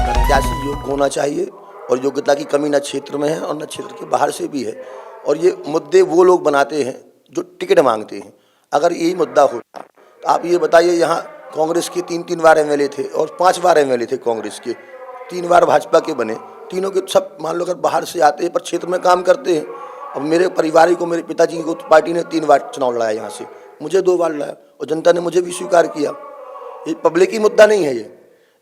प्रत्याशी योग्य होना चाहिए और योग्यता की कमी न क्षेत्र में है और न क्षेत्र के बाहर से भी है। और ये मुद्दे वो लोग बनाते हैं जो टिकट मांगते हैं। अगर यही मुद्दा होता तो आप ये बताइए, यहाँ कांग्रेस के 3-3 बार एमएलए थे और 5 बार एमएलए थे कांग्रेस के, 3 बार भाजपा के बने। तीनों के सब मान लो अगर बाहर से आते हैं पर क्षेत्र में काम करते हैं। अब मेरे परिवार को, मेरे पिताजी को पार्टी ने 3 बार चुनाव लड़ाया यहाँ से, मुझे 2 बार लड़ाया और जनता ने मुझे भी स्वीकार किया। ये पब्लिक ही मुद्दा नहीं है। ये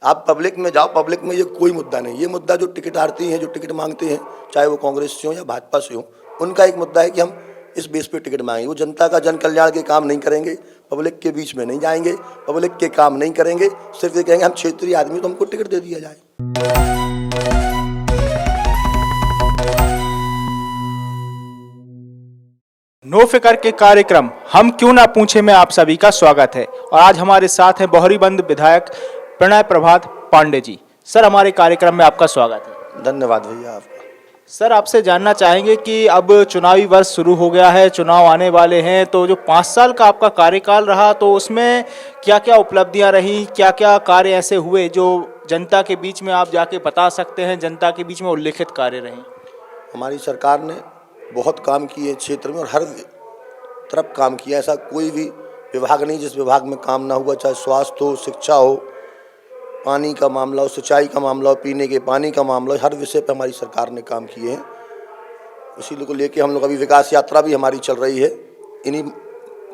आप पब्लिक में जाओ, पब्लिक में ये कोई मुद्दा नहीं। ये मुद्दा जो टिकट आरती हैं, जो टिकट मांगते हैं, चाहे वो कांग्रेस से हो या भाजपा से हो, उनका एक मुद्दा है कि हम इस बेस पे टिकट मांगेंगे। वो जनता का जन कल्याण के काम नहीं करेंगे, पब्लिक के बीच में नहीं जाएंगे, पब्लिक के काम नहीं करेंगे, सिर्फ ये कहेंगे हम क्षेत्रीय आदमी तो हमको टिकट दे दिया जाए। नो फिकर के कार्यक्रम हम क्यों ना पूछे में आप सभी का स्वागत है और आज हमारे साथ हैं बोहरीबंद विधायक प्रणय प्रभात पांडे जी। सर, हमारे कार्यक्रम में आपका स्वागत है। धन्यवाद भैया आपका। सर, आपसे जानना चाहेंगे कि अब चुनावी वर्ष शुरू हो गया है, चुनाव आने वाले हैं, तो जो 5 साल का आपका कार्यकाल रहा तो उसमें क्या क्या उपलब्धियां रही, क्या क्या कार्य ऐसे हुए जो जनता के बीच में आप जाके बता सकते हैं, जनता के बीच में उल्लेखित कार्य रहे? हमारी सरकार ने बहुत काम किए क्षेत्र में और हर तरफ काम किया। ऐसा कोई भी विभाग नहीं जिस विभाग में काम ना हुआ, चाहे स्वास्थ्य हो, शिक्षा हो, पानी का मामला हो, सिंचाई का मामला हो, पीने के पानी का मामला हो, हर विषय पर हमारी सरकार ने काम किए हैं। इसी को लेके हम लोग अभी विकास यात्रा भी हमारी चल रही है। इन्हीं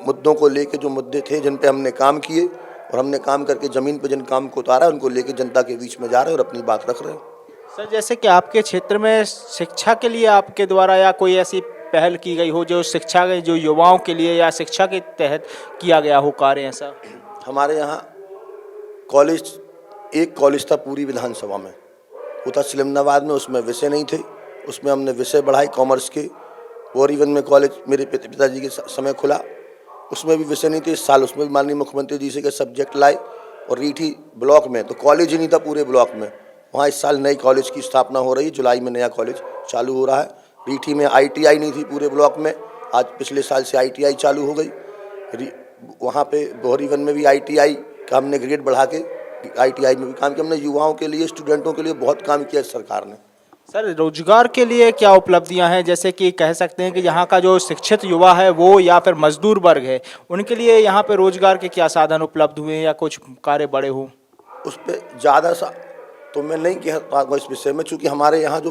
मुद्दों को लेके, जो मुद्दे थे जिन पे हमने काम किए और हमने काम करके ज़मीन पर जिन काम को उतारा, उनको लेके जनता के बीच में जा रहे हैं और अपनी बात रख रहे हैं। सर, जैसे कि आपके क्षेत्र में शिक्षा के लिए आपके द्वारा या कोई ऐसी पहल की गई हो जो शिक्षा के, जो युवाओं के लिए या शिक्षा के तहत किया गया हो कार्य ऐसा? हमारे यहाँ कॉलेज, एक कॉलेज था पूरी विधानसभा में, वो था सिलमनाबाद में, उसमें विषय नहीं थे, उसमें हमने विषय बढ़ाए कॉमर्स के। बोरीवन में कॉलेज मेरे पिताजी के समय खुला, उसमें भी विषय नहीं थे। इस साल उसमें भी माननीय मुख्यमंत्री जी से के सब्जेक्ट लाए। और रीठी ब्लॉक में तो कॉलेज ही नहीं था पूरे ब्लॉक में, वहाँ इस साल नई कॉलेज की स्थापना हो रही है। जुलाई में नया कॉलेज चालू हो रहा है। रीठी में आईटीआई नहीं थी पूरे ब्लॉक में, आज पिछले साल से आईटीआई चालू हो गई। वहाँ पे बोरीवन में भी आईटीआई का हमने ग्रेड बढ़ा के आईटीआई में भी काम किया। हमने युवाओं के लिए, स्टूडेंटों के लिए बहुत काम किया सरकार ने। सर, रोजगार के लिए क्या उपलब्धियां हैं? जैसे कि कह सकते हैं कि यहाँ का जो शिक्षित युवा है वो या फिर मजदूर वर्ग है, उनके लिए यहाँ पे रोजगार के क्या साधन उपलब्ध हुए हैं या कुछ कार्य बड़े हो? उस पर ज़्यादा सा तो मैं नहीं कह पाऊँगा इस विषय में, चूँकि हमारे यहाँ जो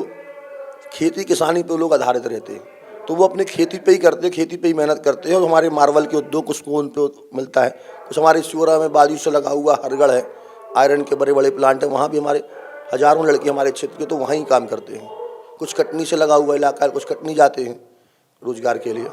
खेती किसानी पे लोग आधारित रहते हैं तो वो अपने खेती पे ही करते हैं, खेती पे ही मेहनत करते हैं। और हमारे मार्बल के उद्योग कुछ को उन पे मिलता है, कुछ हमारे शिवरा में बाजू से लगा हुआ हरगढ़ है, आयरन के बड़े बड़े प्लांट हैं, वहाँ भी हमारे हज़ारों लड़के हमारे क्षेत्र के तो वहाँ ही काम करते हैं। कुछ कटनी से लगा हुआ इलाका है, कुछ कटनी जाते हैं रोजगार के लिए।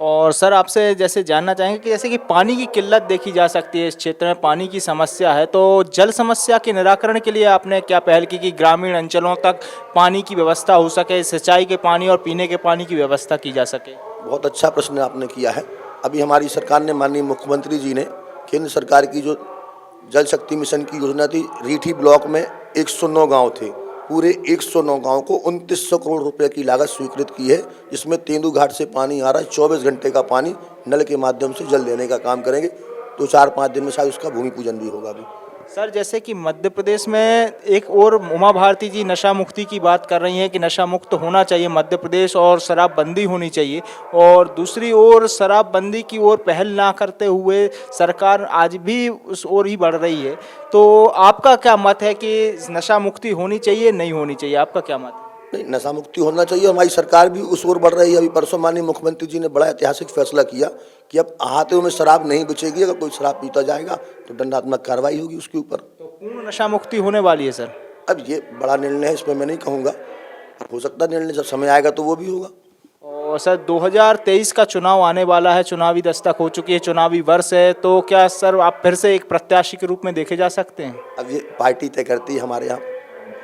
और सर, आपसे जैसे जानना चाहेंगे कि जैसे कि पानी की किल्लत देखी जा सकती है इस क्षेत्र में, पानी की समस्या है, तो जल समस्या के निराकरण के लिए आपने क्या पहल की कि ग्रामीण अंचलों तक पानी की व्यवस्था हो सके, सिंचाई के पानी और पीने के पानी की व्यवस्था की जा सके? बहुत अच्छा प्रश्न आपने किया है। अभी हमारी सरकार ने, माननीय मुख्यमंत्री जी ने, केंद्र सरकार की जो जल शक्ति मिशन की योजना थी, रीठी ब्लॉक में 109 गाँव थे, पूरे 109 गाँव को 2900 करोड़ रुपए की लागत स्वीकृत की है, जिसमें तेंदू घाट से पानी आ रहा है। 24 घंटे का पानी नल के माध्यम से जल देने का काम करेंगे। तो 4-5 दिन में शायद उसका भूमि पूजन भी होगा अभी। सर, जैसे कि मध्य प्रदेश में एक और उमा भारती जी नशा मुक्ति की बात कर रही हैं कि नशा मुक्त होना चाहिए मध्य प्रदेश और शराबबंदी होनी चाहिए, और दूसरी ओर शराबबंदी की ओर पहल ना करते हुए सरकार आज भी उस ओर ही बढ़ रही है। तो आपका क्या मत है कि नशा मुक्ति होनी चाहिए, नहीं होनी चाहिए? आपका क्या मत है? नहीं, नशा मुक्ति होना चाहिए। हमारी सरकार भी उस ओर बढ़ रही है। अभी परसों माननीय मुख्यमंत्री जी ने बड़ा ऐतिहासिक फैसला किया कि अब अहाते में शराब नहीं बचेगी। अगर कोई शराब पीता जाएगा तो दंडात्मक कार्रवाई होगी उसके ऊपर। तो पूर्ण नशा मुक्ति होने वाली है सर? अब ये बड़ा निर्णय है, इसमें मैं नहीं कहूँगा, हो सकता है निर्णय जब समय आएगा तो वो भी होगा। और सर, 2023 का चुनाव आने वाला है, चुनावी दस्तक हो चुकी है, चुनावी वर्ष है, तो क्या सर आप फिर से एक प्रत्याशी के रूप में देखे जा सकते हैं? अब ये पार्टी तय करती है, हमारे यहाँ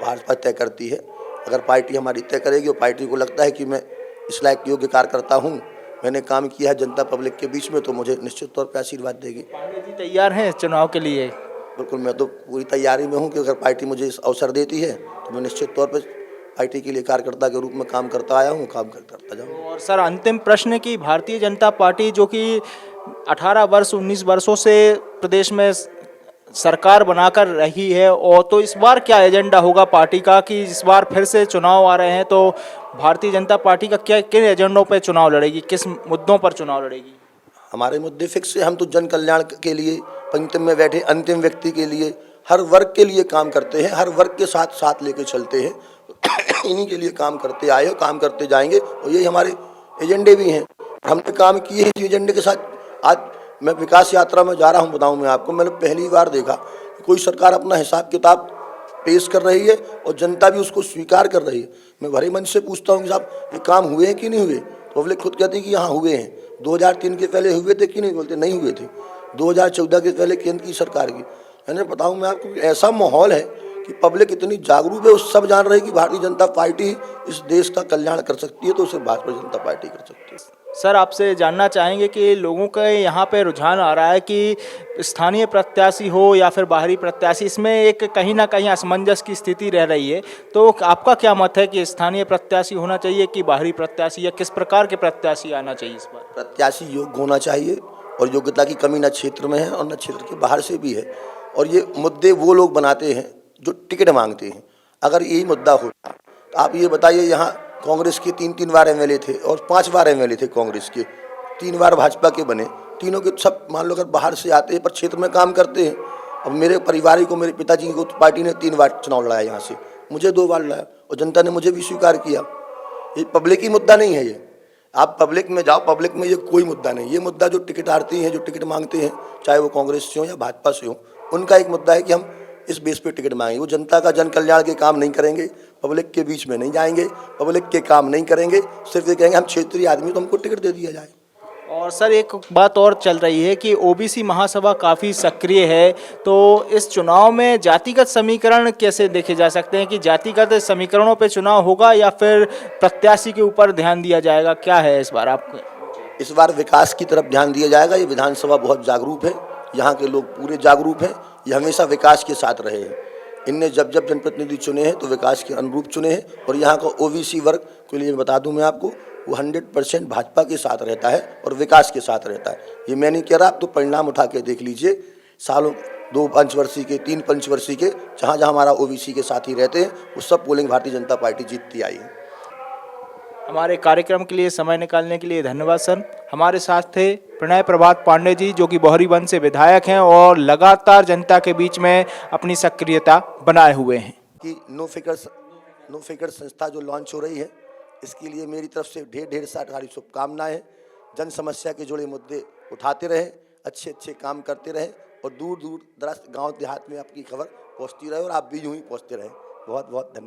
भाजपा तय करती है। अगर पार्टी हमारी तय करेगी और पार्टी को लगता है कि मैं इस लायक योग्य कार्यकर्ता हूँ, मैंने काम किया है जनता पब्लिक के बीच में, तो मुझे निश्चित तौर पर आशीर्वाद देगी। पांडे जी तैयार हैं चुनाव के लिए? बिल्कुल, मैं तो पूरी तैयारी में हूँ कि अगर पार्टी मुझे इस अवसर देती है तो मैं निश्चित तौर पर पार्टी के लिए कार्यकर्ता के रूप में काम करता आया हूँ, काम करता जाऊँ। और सर, अंतिम प्रश्न की भारतीय जनता पार्टी जो कि 18 वर्ष 19 वर्षों से प्रदेश में सरकार बनाकर रही है, और तो इस बार क्या एजेंडा होगा पार्टी का कि इस बार फिर से चुनाव आ रहे हैं, तो भारतीय जनता पार्टी का क्या किन एजेंडों पर चुनाव लड़ेगी, किस मुद्दों पर चुनाव लड़ेगी? हमारे मुद्दे फिक्स है। हम तो जन कल्याण के लिए, पंक्ति में बैठे अंतिम व्यक्ति के लिए, हर वर्ग के लिए काम करते हैं, हर वर्ग के साथ साथ लेके चलते हैं। इन्हीं के लिए काम करते आए हो, काम करते जाएंगे, और यही हमारे एजेंडे भी हैं। हमने काम किए हैं इस एजेंडे के साथ। आज मैं विकास यात्रा में जा रहा हूँ, बताऊँ मैं आपको, मैंने पहली बार देखा कि कोई सरकार अपना हिसाब किताब पेश कर रही है और जनता भी उसको स्वीकार कर रही है। मैं भरे मन से पूछता हूँ कि साहब ये काम हुए हैं कि नहीं हुए, तो पब्लिक खुद कहती है कि हाँ हुए हैं। 2003 के पहले हुए थे कि नहीं, बोलते नहीं हुए थे। 2014 के पहले केंद्र की सरकार की, मैंने बताऊँ मैं आपको, ऐसा माहौल है कि पब्लिक इतनी जागरूक है, उस सब जान रहे हैं कि भारतीय जनता पार्टी इस देश का कल्याण कर सकती है, तो उसे भारतीय जनता पार्टी कर सकती है। सर, आपसे जानना चाहेंगे कि लोगों का यहाँ पे रुझान आ रहा है कि स्थानीय प्रत्याशी हो या फिर बाहरी प्रत्याशी, इसमें एक कहीं ना कहीं असमंजस की स्थिति रह रही है, तो आपका क्या मत है कि स्थानीय प्रत्याशी होना चाहिए कि बाहरी प्रत्याशी, या किस प्रकार के प्रत्याशी आना चाहिए इस बार? प्रत्याशी योग्य होना चाहिए, और योग्यता की कमी न क्षेत्र में है और न क्षेत्र के बाहर से भी है। और ये मुद्दे वो लोग बनाते हैं जो टिकट मांगते हैं। अगर यही मुद्दा होता तो आप ये बताइए, यहाँ कांग्रेस के 3 बार एमएलए थे और 5 बार एमएलए थे कांग्रेस के, 3 बार भाजपा के बने, तीनों के सब मान लो अगर बाहर से आते हैं पर क्षेत्र में काम करते हैं। अब मेरे परिवार को, मेरे पिताजी को पार्टी ने 3 बार चुनाव लड़ाया यहाँ से, मुझे 2 बार लड़ाया और जनता ने मुझे भी स्वीकार किया। ये पब्लिक ही मुद्दा नहीं है। ये आप पब्लिक में जाओ, पब्लिक में ये कोई मुद्दा नहीं। ये मुद्दा जो टिकट आरती हैं, जो टिकट मांगते हैं, चाहे वो कांग्रेस से हो या भाजपा से हो, उनका एक मुद्दा है कि हम इस बेस पे टिकट मांगेंगे। वो जनता का जन कल्याण के काम नहीं करेंगे, पब्लिक के बीच में नहीं जाएंगे, पब्लिक के काम नहीं करेंगे, सिर्फ ये कहेंगे हम क्षेत्रीय आदमी, तो हमको टिकट दे दिया जाए। और सर, एक बात और चल रही है कि ओबीसी महासभा काफ़ी सक्रिय है, तो इस चुनाव में जातिगत समीकरण कैसे देखे जा सकते हैं कि जातिगत समीकरणों पे चुनाव होगा या फिर प्रत्याशी के ऊपर ध्यान दिया जाएगा? क्या है इस बार आपको? इस बार विकास की तरफ ध्यान दिया जाएगा। ये विधानसभा बहुत जागरूक है, यहाँ के लोग पूरे जागरूक हैं, ये हमेशा विकास के साथ रहे हैं। इनने जब जब जनप्रतिनिधि चुने हैं तो विकास के अनुरूप चुने हैं। और यहाँ का ओबीसी वर्ग के लिए बता दूं मैं आपको, वो 100% भाजपा के साथ रहता है और विकास के साथ रहता है। ये मैं नहीं कह रहा, आप तो परिणाम उठा के देख लीजिए, सालों 2 पंचवर्षीय के, 3 पंचवर्षीय के, जहाँ जहाँ हमारा ओबीसी के साथी रहते हैं, वो सब पोलिंग भारतीय जनता पार्टी जीतती आई है। हमारे कार्यक्रम के लिए समय निकालने के लिए धन्यवाद सर। हमारे साथ थे प्रणय प्रभात पांडे जी, जो कि बोहरीबंद से विधायक हैं और लगातार जनता के बीच में अपनी सक्रियता बनाए हुए हैं। कि नो फिकर संस्था जो लॉन्च हो रही है, इसके लिए मेरी तरफ से ढेर सारी शुभकामनाएं। जन समस्या के जुड़े मुद्दे उठाते रहें, अच्छे अच्छे काम करते रहें, और दूर दूर दराज गांव देहात में आपकी खबर पहुंचती रहे, और आप भी यूं ही पहुंचते रहें। बहुत बहुत धन्यवाद।